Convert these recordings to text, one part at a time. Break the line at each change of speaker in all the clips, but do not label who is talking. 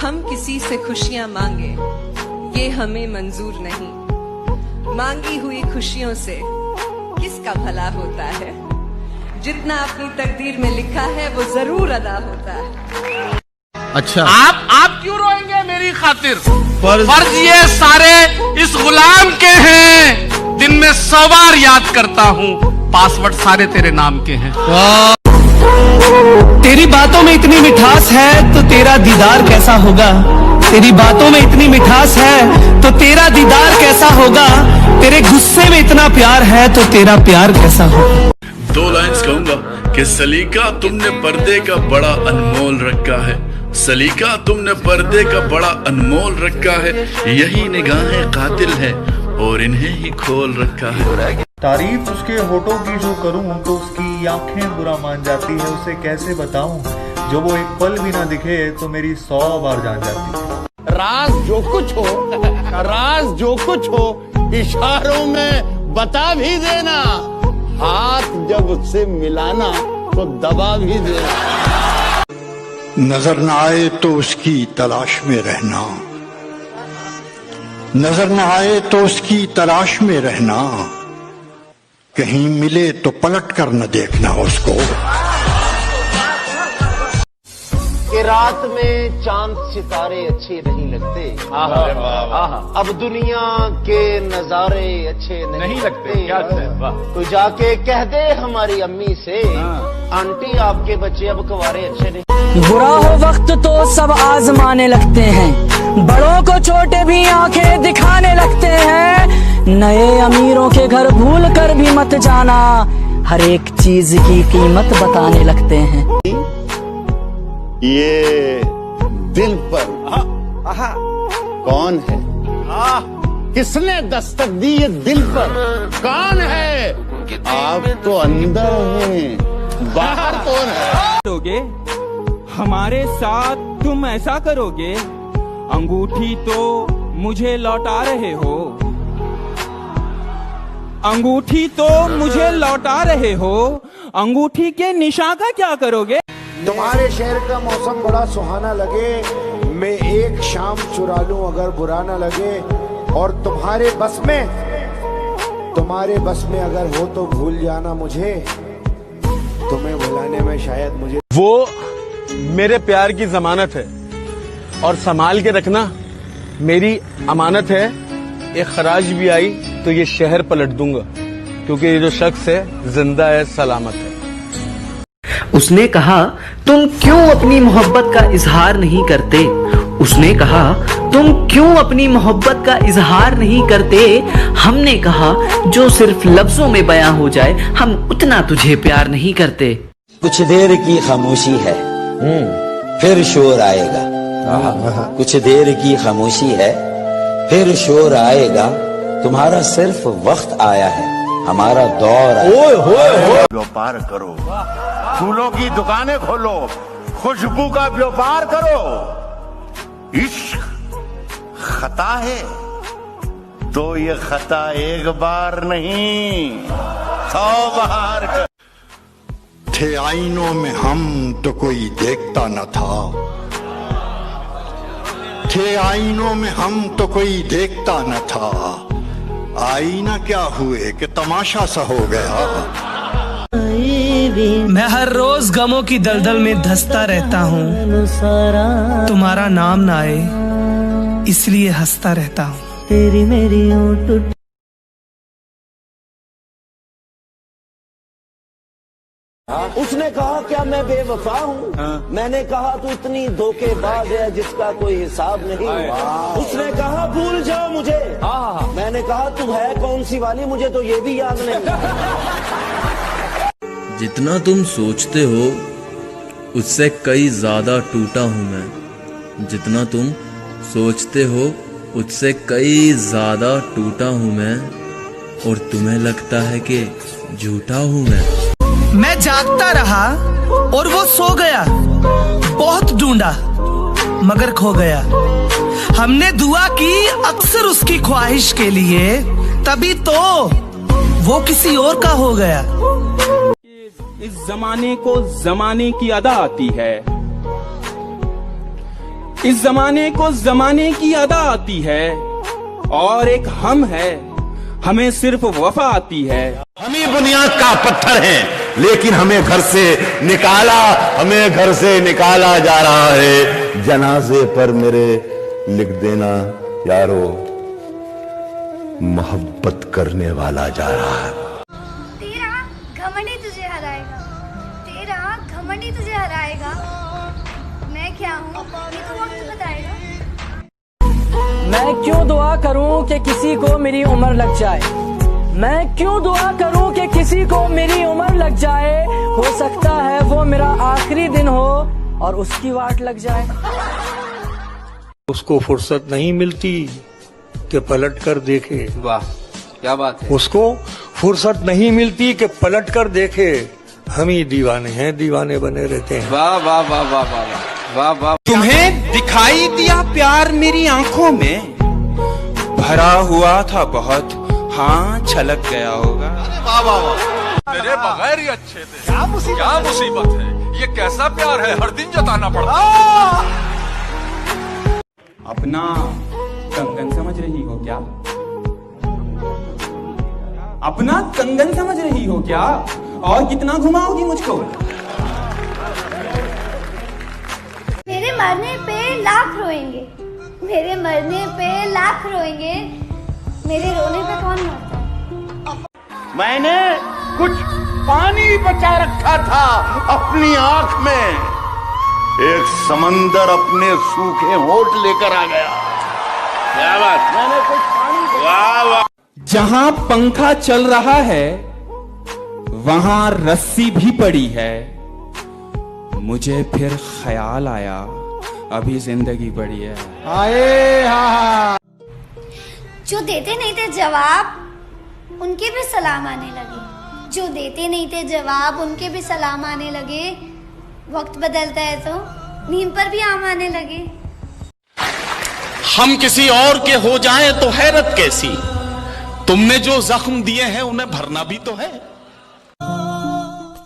हम किसी से खुशियां मांगे ये हमें मंजूर नहीं। मांगी हुई खुशियों से किसका भला होता है। जितना अपनी तकदीर में लिखा है वो जरूर अदा होता है।
अच्छा,
आप क्यों रोएंगे मेरी खातिर? फर्ज ये सारे इस गुलाम के हैं, दिन में 100 बार याद करता हूँ, पासवर्ड सारे तेरे नाम के हैं।
तेरी बातों में इतनी मिठास है तो तेरा दीदार कैसा होगा। तेरी बातों में इतनी मिठास है तो तेरा दीदार कैसा होगा। तेरे गुस्से में इतना प्यार है तो तेरा प्यार कैसा होगा।
2 लाइन्स कहूंगा कि सलीका तुमने पर्दे का बड़ा अनमोल रखा है। सलीका तुमने पर्दे का बड़ा अनमोल रखा है। यही निगाहें कातिल है और इन्हें ही खोल रखा है।
तारीफ उसके होठों की जो करूं तो उसकी आंखें बुरा मान जाती है। उसे कैसे बताऊं जो वो एक पल भी ना दिखे तो मेरी 100 बार जान जाती है।
राज जो कुछ हो इशारों में बता भी देना। हाथ जब उससे मिलाना तो दबा भी देना।
नजर न आए तो उसकी तलाश में रहना। नजर न आए तो उसकी तलाश में रहना। कहीं मिले तो पलट कर न देखना उसको।
कि रात में चांद सितारे अच्छे नहीं लगते। अब दुनिया के नजारे अच्छे नहीं लगते। तो जाके कह दे हमारी अम्मी से, आंटी आपके बच्चे अब कुंवारे अच्छे नहीं।
बुरा हो वक्त तो सब आजमाने लगते हैं, बड़ों को छोटे भी आंखें दिखाने लगते हैं। नए अमीरों के घर भूल कर भी मत जाना, हर एक चीज की कीमत बताने लगते हैं।
ये दिल पर कौन है? किसने दस्तक दी ये दिल पर? कौन है? आप तो अंदर हैं, बाहर कौन है?
करोगे हमारे साथ, तुम ऐसा करोगे? अंगूठी तो मुझे लौटा रहे हो, अंगूठी तो मुझे लौटा रहे हो, अंगूठी के निशान का क्या करोगे?
तुम्हारे शहर का मौसम बड़ा सुहाना लगे, मैं एक शाम चुरा लूं अगर बुरा ना लगे। और तुम्हारे बस में अगर हो तो भूल जाना मुझे, तुम्हें भुलाने में शायद मुझे।
वो मेरे प्यार की जमानत है और संभाल के रखना मेरी अमानत है। एक खराज भी आई तो ये शहर पलट दूंगा, क्योंकि ये जो शख्स है जिंदा है, सलामत है।
उसने कहा तुम क्यों अपनी मोहब्बत का इजहार नहीं करते। उसने कहा तुम क्यों अपनी मोहब्बत का इजहार नहीं करते। हमने कहा जो सिर्फ लफ्जों में बयां हो जाए, हम उतना तुझे प्यार नहीं करते।
कुछ देर की खामोशी है, फिर शोर आएगा। कुछ देर की खामोशी है, फिर शोर आएगा। तुम्हारा सिर्फ वक्त आया है, हमारा दौर आया।
व्यापार करो, फूलों की दुकानें खोलो, खुशबू का व्यापार करो। इश्क खता है तो ये खता एक बार नहीं 100 बार।
थे आईनों में हम तो कोई देखता न था। थे आईनों में हम तो कोई देखता न था। आईना क्या हुए कि तमाशा सा हो गया।
मैं हर रोज गमों की दलदल में धंसता रहता हूँ। तुम्हारा नाम ना आए इसलिए हंसता रहता हूँ। तेरी मेरी ओट
उसने कहा क्या मैं बेवफा हूँ? मैंने कहा तू इतनी धोखेबाज है जिसका कोई हिसाब नहीं। उसने कहा भूल जाओ मुझे। मैंने कहा तू है कौन सी वाली, मुझे तो ये भी याद नहीं।
जितना तुम सोचते हो उससे कई ज्यादा टूटा हूं मैं। जितना तुम सोचते हो उससे कई ज्यादा टूटा हूं मैं, और तुम्हें लगता है कि झूठा हूं
मैं जागता रहा और वो सो गया। बहुत ढूंढा मगर खो गया। हमने दुआ की अक्सर उसकी ख्वाहिश के लिए, तभी तो वो किसी और का हो गया।
इस जमाने को जमाने की अदा आती है, इस जमाने को जमाने की अदा आती है, और एक हम है, हमें सिर्फ वफा आती है।
हम ही बुनियाद का पत्थर हैं, लेकिन हमें घर से निकाला जा रहा है। जनाजे पर मेरे लिख देना यारो, मोहब्बत करने वाला जा रहा है।
तेरा घमंड ही तुझे हराएगा, तेरा घमंड ही तुझे हराएगा। मैं क्या हूँ ये तो वक्त बताएगा।
मैं क्यों दुआ करूं कि किसी को मेरी उम्र लग जाए, मैं क्यों दुआ करूं कि किसी को मेरी उम्र लग जाए। हो सकता है वो मेरा आखिरी दिन हो और उसकी वाट लग जाए।
उसको फुर्सत नहीं मिलती कि पलट कर देखे।
वाह क्या बात है।
उसको फुर्सत नहीं मिलती कि पलट कर देखे। हम ही दीवाने हैं, दीवाने बने रहते हैं।
वाह वाह वाह वाह वाह वाह वाह।
तुम्हें दिखाई दिया प्यार मेरी आंखों में, भरा हुआ था बहुत, हाँ छलक गया होगा।
वाह वाह वाह। तेरे बगैर ही अच्छे थे। क्या मुसीबत है, ये कैसा प्यार है, हर दिन जताना पड़ता।
अपना कंगन समझ रही हो क्या, अपना कंगन समझ रही हो क्या, और कितना घुमाओगी मुझको।
मेरे मरने पे लाख रोएंगे, मेरे मरने पे लाख रोएंगे, मेरे रोने पे कौन मरता है।
मैंने कुछ पानी बचा रखा था अपनी आंख में, एक समंदर अपने सूखे होठ लेकर आ गया। क्या बात। मैंने कुछ पानी वाह वाह।
जहां पंखा चल रहा है वहां रस्सी भी पड़ी है। मुझे फिर ख्याल आया अभी जिंदगी बड़ी है।
जो देते नहीं थे जवाब उनके भी सलाम आने लगे, जो देते नहीं थे जवाब उनके भी सलाम आने लगे। वक्त बदलता है तो नींद पर भी आम आने लगे।
हम किसी और के हो जाएं तो हैरत कैसी, तुमने जो जख्म दिए हैं उन्हें भरना भी तो है।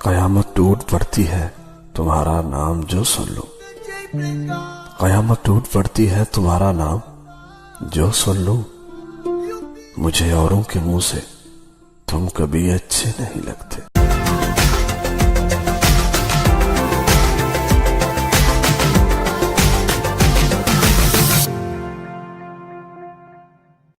कयामत टूट पड़ती है तुम्हारा नाम जो सुन लो, कयामत टूट पड़ती है तुम्हारा नाम जो सुन लो। मुझे औरों के मुंह से तुम कभी अच्छे नहीं लगते।